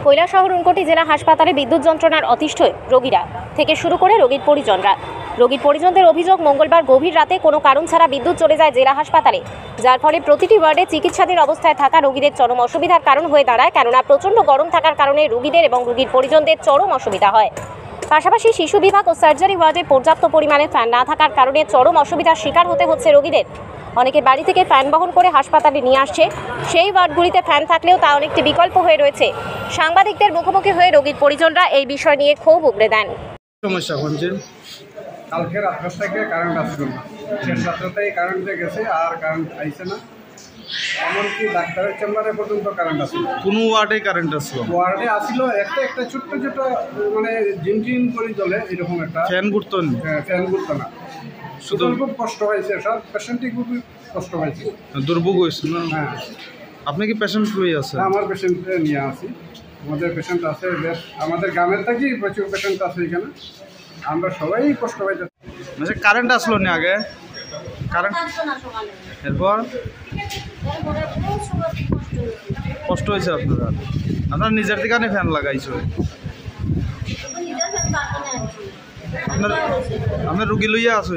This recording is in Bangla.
কৈলাসহর ঊনকোটি জেলা হাসপাতালে বিদ্যুৎ যন্ত্রণার অতিষ্ঠ রোগীরা থেকে শুরু করে রোগীর পরিজনরা। রোগীর পরিজনদের অভিযোগ, মঙ্গলবার গভীর রাতে কোনো কারণ ছাড়া বিদ্যুৎ চলে যায় জেলা হাসপাতালে, যার ফলে প্রতিটি ওয়ার্ডে চিকিৎসাধীন অবস্থায় থাকা রোগীদের চরম অসুবিধার কারণ হয়ে দাঁড়ায়। কেননা প্রচণ্ড গরম থাকার কারণে রোগীদের এবং রোগীর পরিজনদের চরম অসুবিধা হয়। পাশাপাশি শিশু বিভাগ ও সার্জারি ওয়ার্ডে পর্যাপ্ত পরিমাণে ফ্যান না থাকার কারণে চরম অসুবিধার শিকার হতে হচ্ছে রোগীদের। অনেকে বাড়ি থেকে ফ্যান বহন করে হাসপাতালে নিয়ে আসছে। সেই ওয়ার্ডগুলিতে ফ্যান থাকলেও তা অনেকটি বিকল্প হয়ে রয়েছে। সাংবাদিকদের মুখোমুখি হয়ে রোগীর পরিজনরা এই বিষয় নিয়ে ক্ষোভ উগড়ে দেন। সমস্যা হচ্ছে কালকে রাত থেকে কারেন্ট আসলো না, শেষ রাত্রেতেই কারেন্ট গেছে, আর কারেন্ট আইছে না। এমনকি ডাক্তারের চেম্বারে পর্যন্ত কারেন্ট আসলো। কোনো ওয়ার্ডে কারেন্ট আসলো? ওয়ার্ডে আসলো একটা ছোট্ট ছোট মানে ঝিমঝিম করে জ্বলে, এরকম একটা ফ্যান ঘুরতো না? ফ্যান ঘুরতো না। শুধু খুব কষ্ট হয়েছে, সব পেশেন্টই খুব কষ্ট হয়েছে, দুর্ভোগ হয়েছে না? হ্যাঁ। আপনি কি পেশেন্ট হয়ে আছে? আমার পেশেন্ট নিয়ে আসি, আমাদের পেশেন্ট আছে বেশ, আমাদের গ্রামের থেকেই প্রচুর পেশেন্ট আছে এখানে, আমরা সবাই কষ্ট পাইতে। আচ্ছা, কারেন্ট আসলো না আগে? কারেন্ট এরপর কষ্ট হয়েছে আপনারা? আপনার নিজের থেকে ফ্যান লাগাইছো? আপনার রুগী লইয়া আসো?